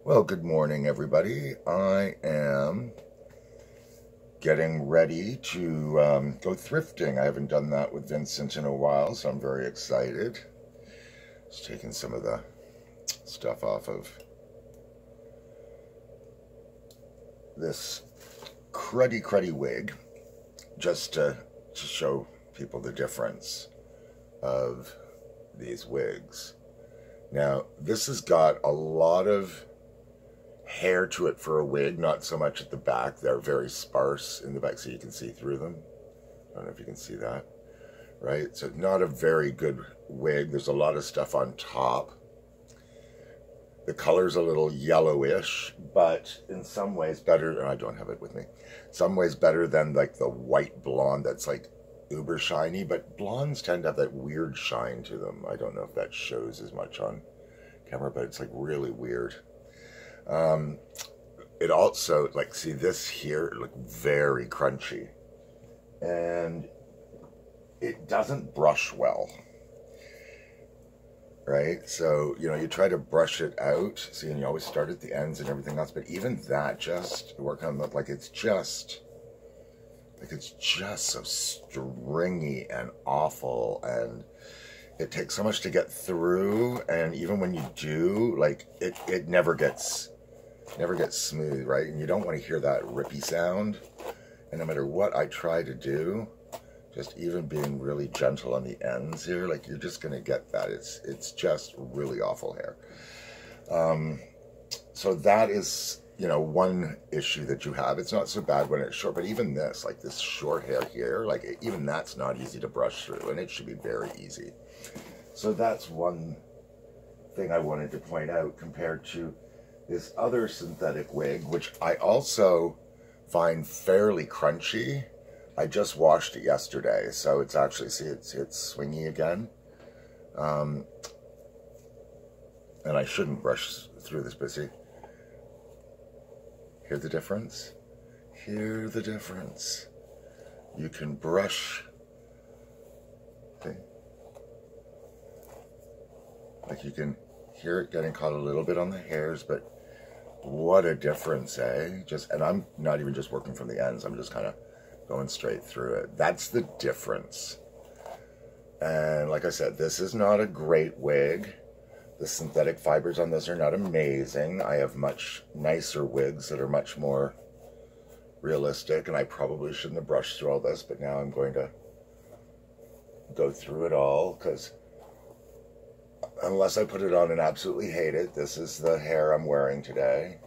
Well, good morning, everybody. I am getting ready to go thrifting. I haven't done that with Vincent in a while, so I'm very excited. Just taking some of the stuff off of this cruddy wig, just to show people the difference of these wigs. Now, this has got a lot of hair to it for a wig, not so much at the back. They're very sparse in the back, so you can see through them. I don't know if you can see that, right? So not a very good wig. There's a lot of stuff on top. The color's a little yellowish, but in some ways better, and I don't have it with me, some ways better than like the white blonde that's like uber shiny, but blondes tend to have that weird shine to them. I don't know if that shows as much on camera, but it's like really weird. It also, like, see this here, like very crunchy, and it doesn't brush well, right? So, you know, you try to brush it out, see, and you always start at the ends and everything else, but even that, just work on that, like it's just so stringy and awful, and it takes so much to get through, and even when you do, like, it never gets smooth, right? And you don't want to hear that rippy sound. And no matter what I try to do, just even being really gentle on the ends here, like, you're just gonna get that. It's just really awful hair. So that is, you know, one issue that you have. It's not so bad when it's short, but even this, like this short hair here, like even that's not easy to brush through, and it should be very easy. So that's one thing I wanted to point out compared to this other synthetic wig, which I also find fairly crunchy. I just washed it yesterday, so it's actually, see, it's swingy again. And I shouldn't brush through this, but see, hear the difference? Hear the difference. You can brush, okay? Like you can hear it getting caught a little bit on the hairs, but what a difference, eh? And I'm not even just working from the ends, I'm just kind of going straight through it. That's the difference. And like I said, this is not a great wig. The synthetic fibers on this are not amazing. I have much nicer wigs that are much more realistic, and I probably shouldn't have brushed through all this, but now I'm going to go through it all, because unless I put it on and absolutely hate it, this is the hair I'm wearing today.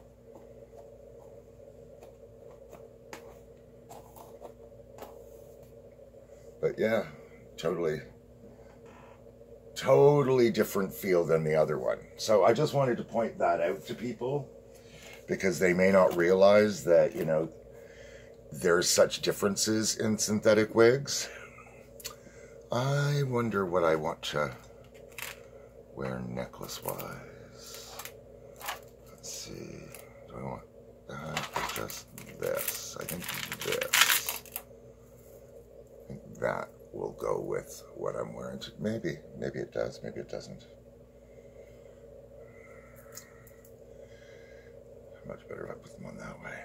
But yeah, totally different feel than the other one. So I just wanted to point that out to people, because they may not realize that, you know, there's such differences in synthetic wigs. I wonder what I want to wear necklace-wise. Let's see. Do I want that or just this? I think this. I think that will go with what I'm wearing. Maybe it does. Maybe it doesn't. Much better if I put them on that way.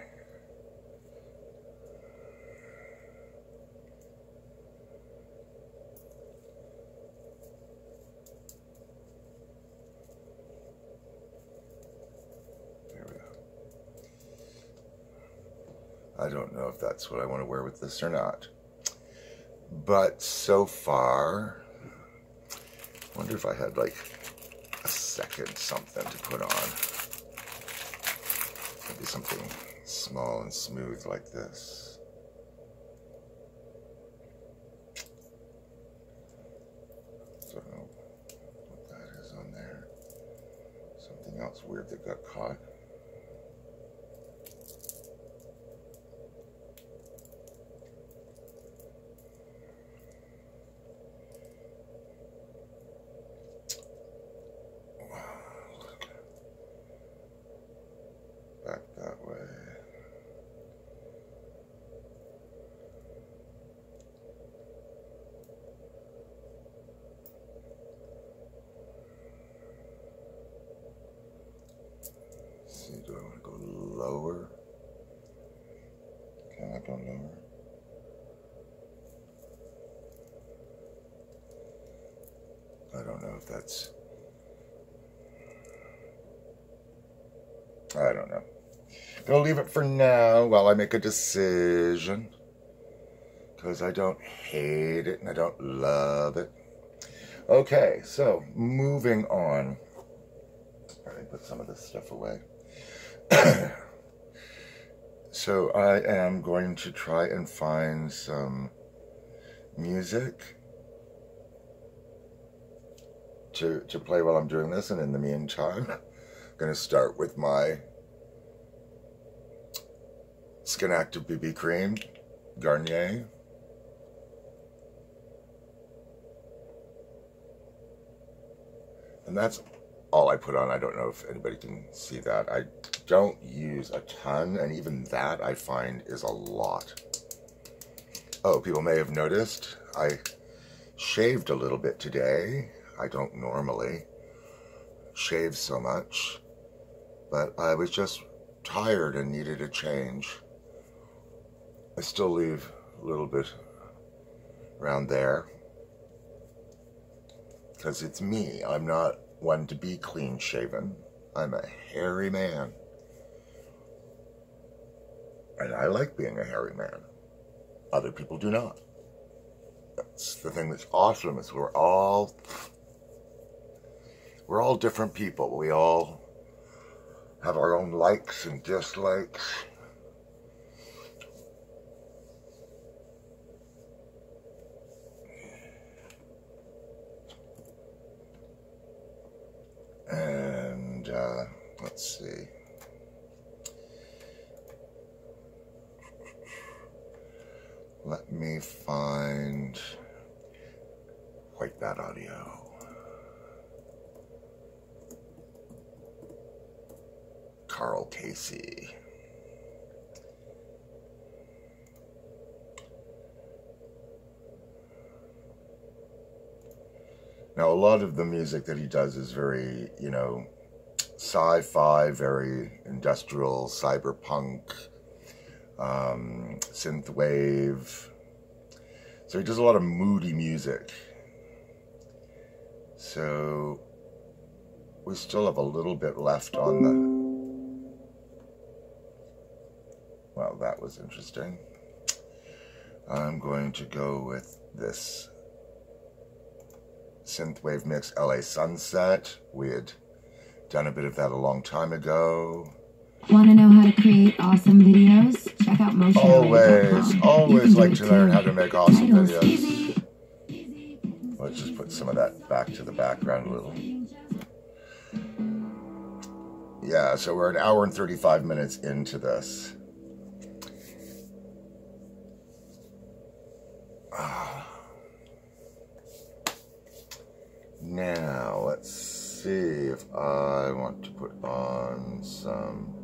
I don't know if that's what I want to wear with this or not. But so far, I wonder if I had like a second something to put on. Maybe something small and smooth like this. Don't know what that is on there. Something else weird that got caught. Back that way. See. see, do I want to go lower? Can I go lower? I don't know if that's... I don't know. Gonna leave it for now while I make a decision. Because I don't hate it and I don't love it. Okay, so moving on. All right, put some of this stuff away. So I am going to try and find some music to play while I'm doing this, and in the meantime, I'm going to start with my Skin Active BB Cream, Garnier. And that's all I put on. I don't know if anybody can see that. I don't use a ton, and even that I find is a lot. Oh, people may have noticed I shaved a little bit today. I don't normally shave so much, but I was just tired and needed a change. I still leave a little bit around there because it's me. I'm not one to be clean shaven. I'm a hairy man. And I like being a hairy man. Other people do not. That's the thing that's awesome, is we're all different people. We all have our own likes and dislikes. And let's see. Let me find that audio. Carl Casey. Now, a lot of the music that he does is very, you know, sci-fi, very industrial, cyberpunk, synthwave. So he does a lot of moody music. So we still have a little bit left on the... Well, that was interesting. I'm going to go with this synthwave mix, LA Sunset. We had done a bit of that a long time ago. Want to know how to create awesome videos? Check out Motion. Always like to learn how to make awesome videos. Let's just put some of that back to the background a little. Yeah, so we're an hour and 35 minutes into this. Now, let's see if I want to put on some,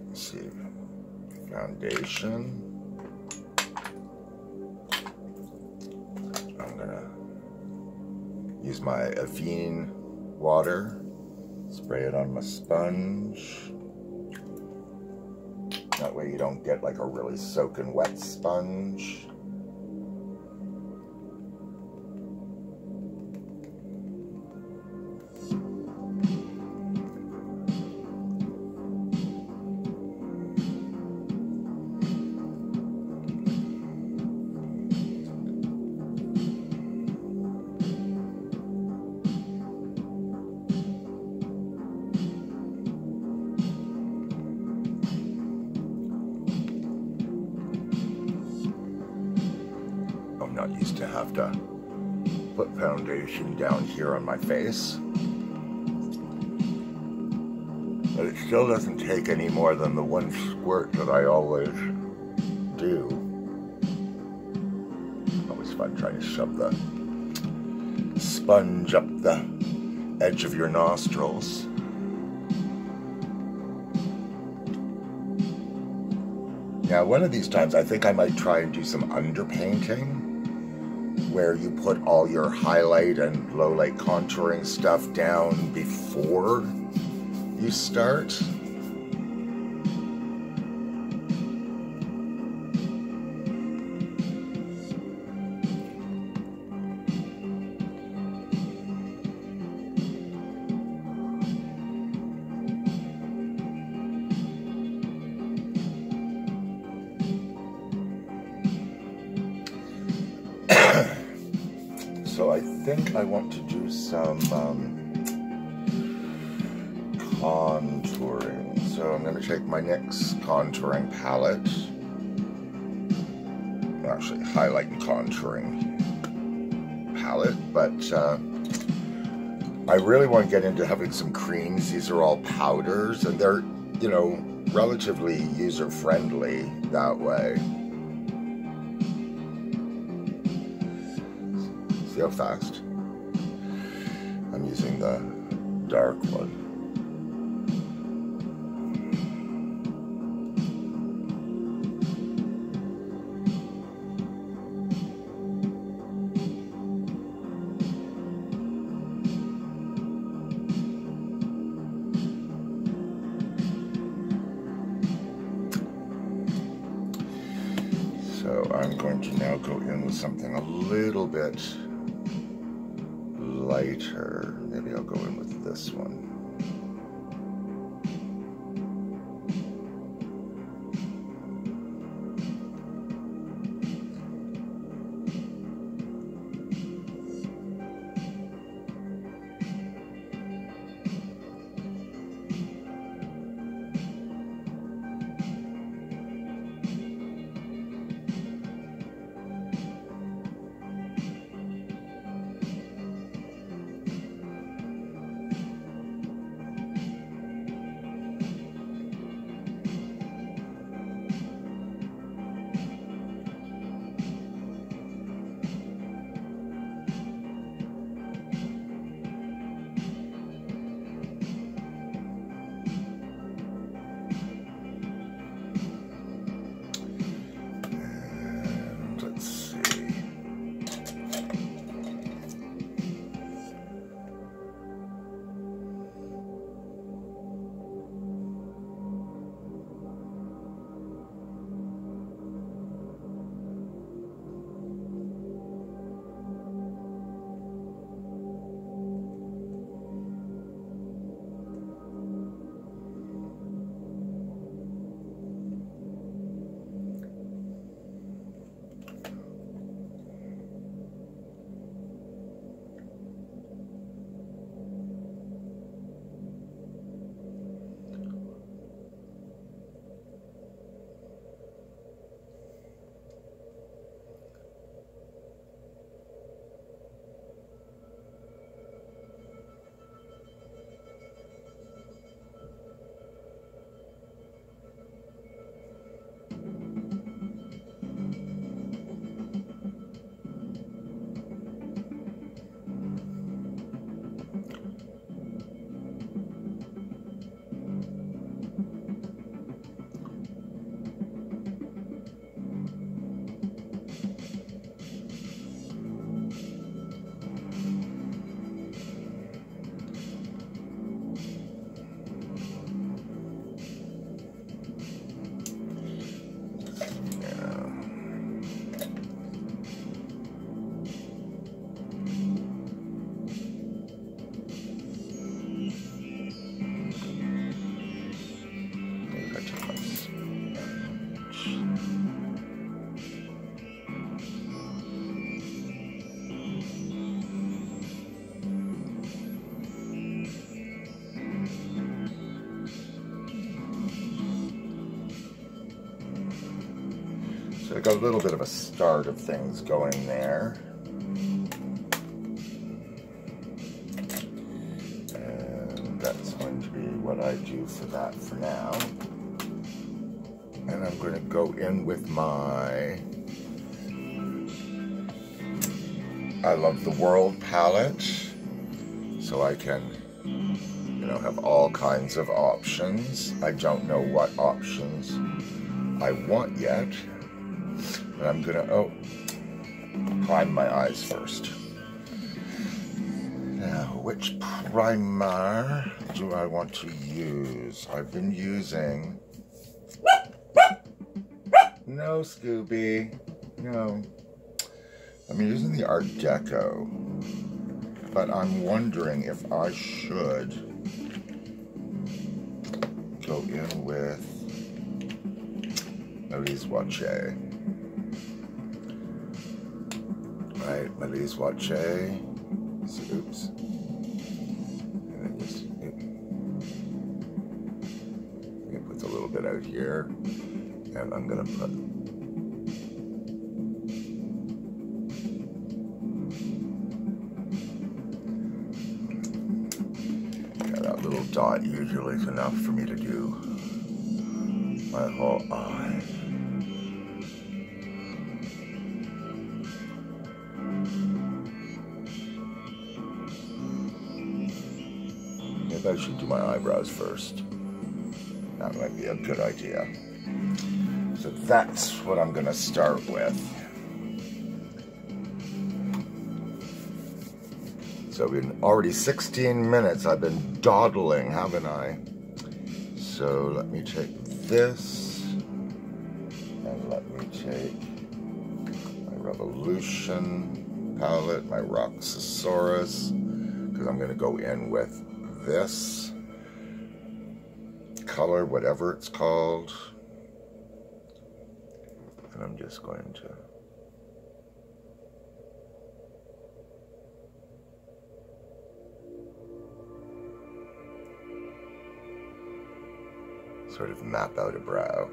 let's see, foundation. I'm gonna use my Avene water, spray it on my sponge. That way you don't get like a really soaking wet sponge. Not used to have to put foundation down here on my face, but it still doesn't take any more than the one squirt that I always do. Always fun trying to shove the sponge up the edge of your nostrils. Now, one of these times I think I might try and do some underpainting, where you put all your highlight and low light contouring stuff down before before you start. So I think I want to do some contouring. So I'm going to take my NYX contouring palette, actually highlight and contouring palette, but I really want to get into having some creams. These are all powders, and they're, you know, relatively user-friendly that way. See how fast? I'm using the dark one. So I'm going to now go in with something a little bit lighter. Maybe I'll go in with this one. So I got a little bit of a start of things going there. And that's going to be what I do for that for now. And I'm going to go in with my I Love the World palette, so I can, you know, have all kinds of options. I don't know what options I want yet. And I'm gonna, prime my eyes first. Now, which primer do I want to use? I've been using... No, Scooby. No. I'm using the Art Deco. But I'm wondering if I should go in with Malise Wache. Right, Malise Wache. Oops. And then just put a little bit out here. And I'm gonna put that little dot usually is enough for me to do my whole eye. Maybe I should do my eyebrows first. That might be a good idea. So that's what I'm gonna start with. So in already 16 minutes I've been dawdling, haven't I? So let me take this, and let me take my Revolution palette, my Roxasaurus, because I'm gonna go in with this color, whatever it's called. And I'm just going to sort of map out a brow.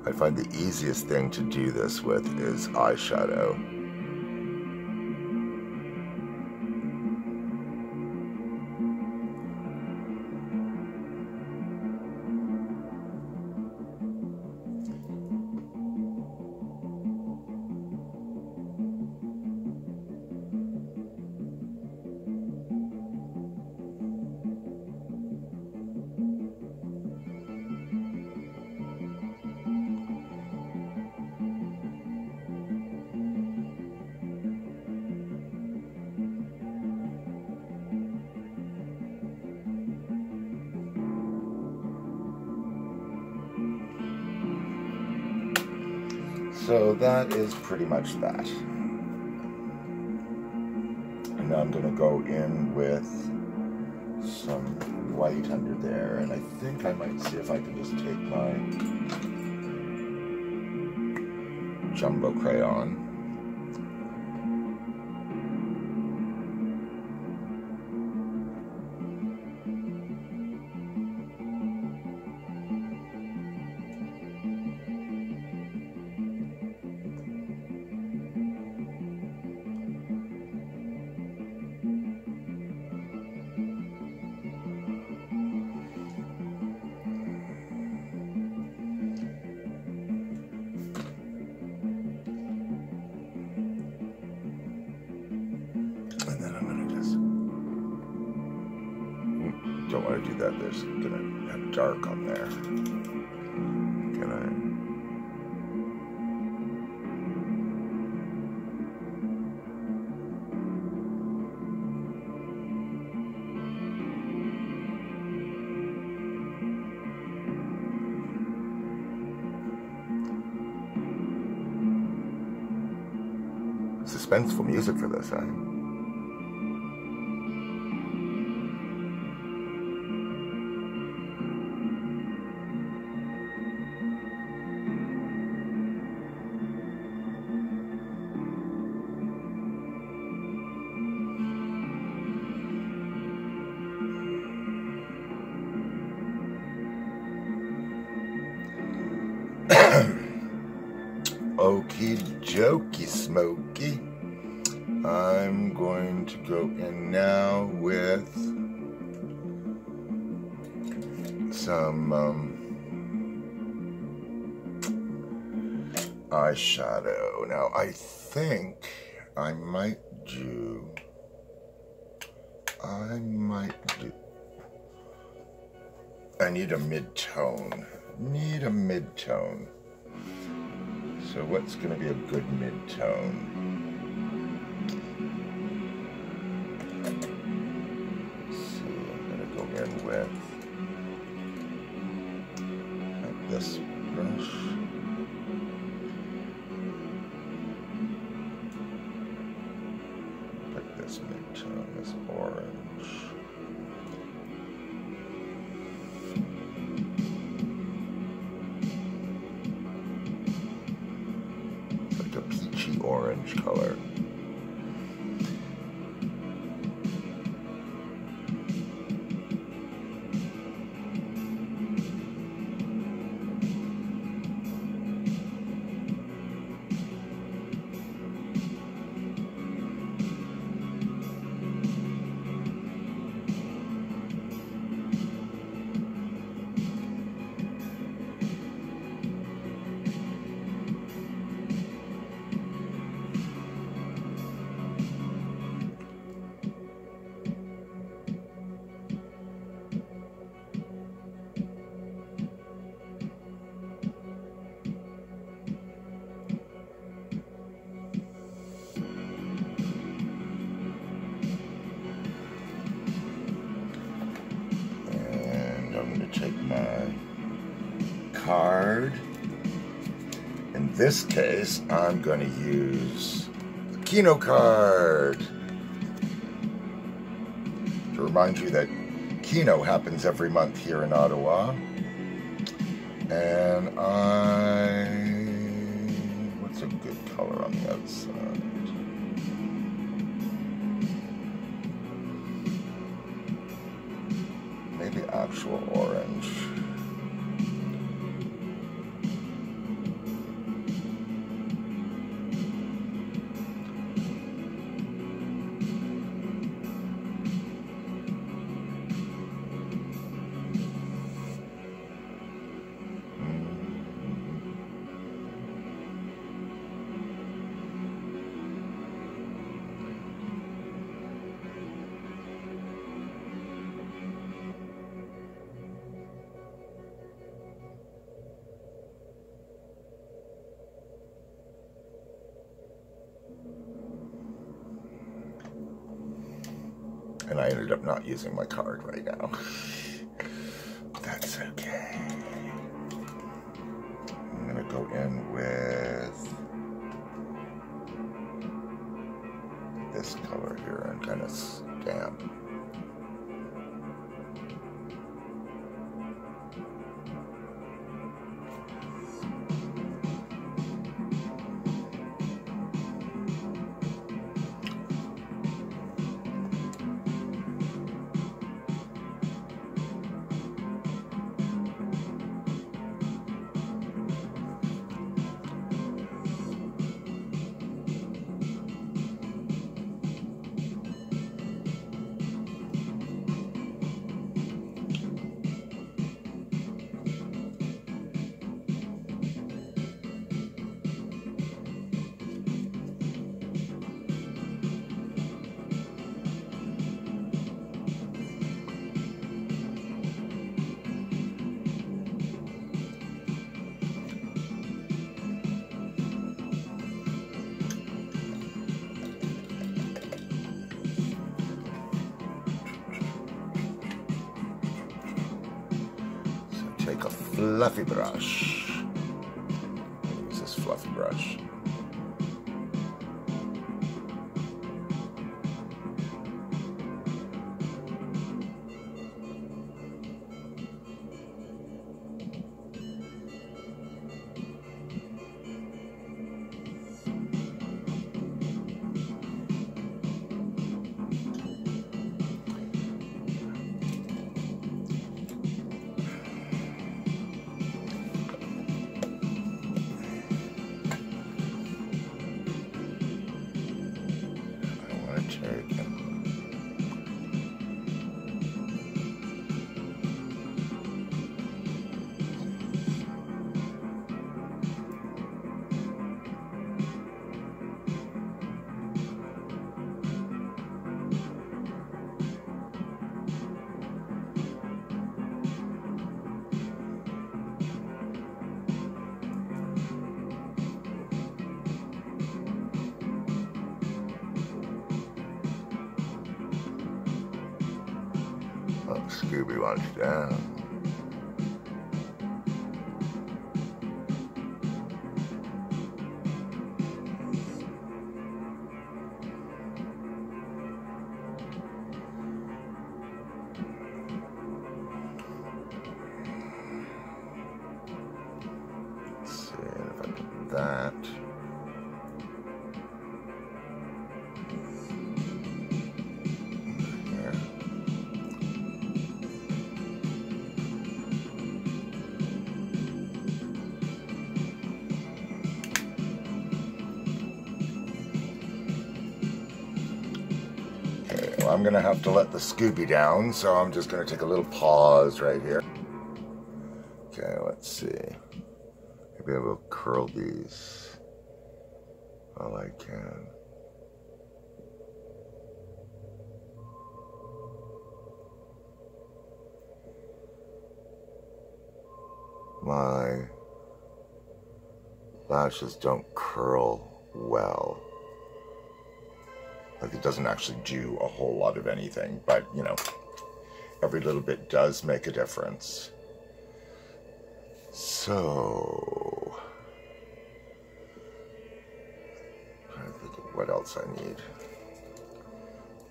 I find the easiest thing to do this with is eyeshadow. So that is pretty much that. And now I'm going to go in with some white under there, and I think I might see if I can just take my jumbo crayon. Don't want to do that. There's gonna have dark on there. Can I? Suspenseful music for this, eh? Okie dokie, Smoky. I'm going to go in now with some eyeshadow. Now, I think I might do, I need a mid-tone. Need a mid-tone. So what's going to be a good mid-tone? So I'm going to go in with this brush. Pick this mid-tone, this orange. Like a peachy orange color. Take my card. In this case, I'm going to use the Keno card to remind you that Keno happens every month here in Ottawa. And what's a good color on the outside? Maybe actual orange. And I ended up not using my card right now. That's okay. I'm gonna go in with this color here and kind of stamp. Take a fluffy brush. Use this fluffy brush. Oh, Scooby wants down. Let's see if I put that. I'm gonna have to let the Scooby down, so I'm just gonna take a little pause right here. Okay, let's see. Maybe I will curl these all I can. My lashes don't curl well. Like, it doesn't actually do a whole lot of anything, but, you know, every little bit does make a difference. So, I'm trying to think of what else I need.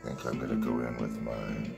I think I'm going to go in with my...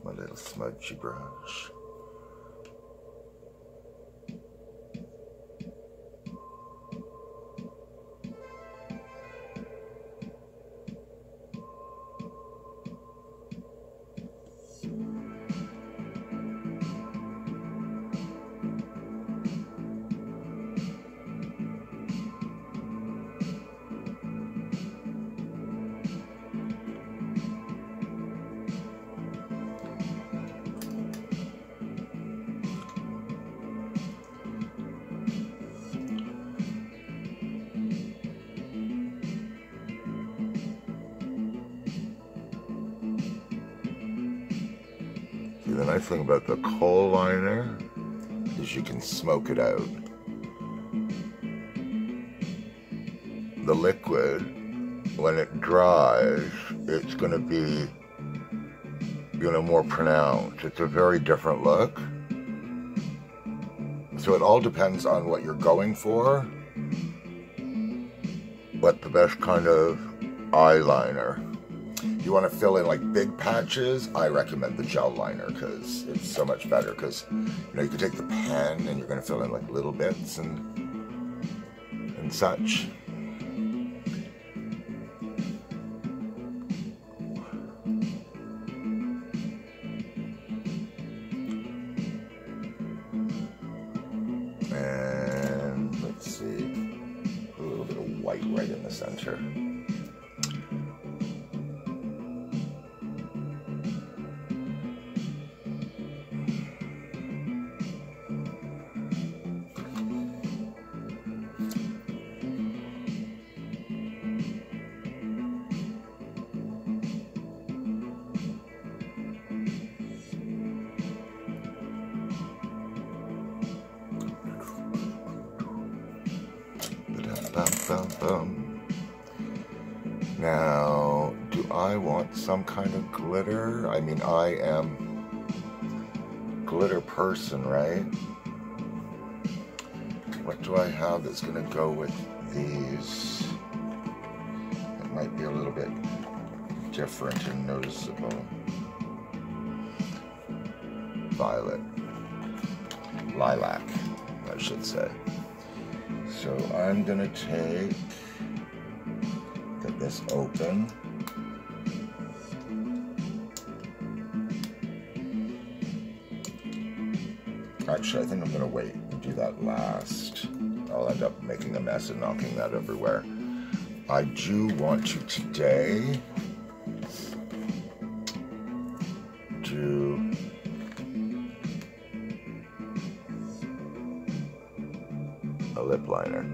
my little smudgy brush. The nice thing about the kohl liner is you can smoke it out. The liquid, when it dries, it's going to be, you know, more pronounced. It's a very different look. So it all depends on what you're going for, what the best kind of eyeliner. You want to fill in like big patches, I recommend the gel liner because it's so much better, because you know, you can take the pen and you're going to fill in like little bits and such. And let's see, put a little bit of white right in the center. Now, do I want some kind of glitter? I mean, I am a glitter person, right? What do I have that's going to go with these that might be a little bit different and noticeable. Violet. Lilac, I should say. So I'm gonna get this open. Actually, I think I'm gonna wait and do that last. I'll end up making a mess and knocking that everywhere. I do want to today do a lip liner.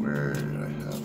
Where did I have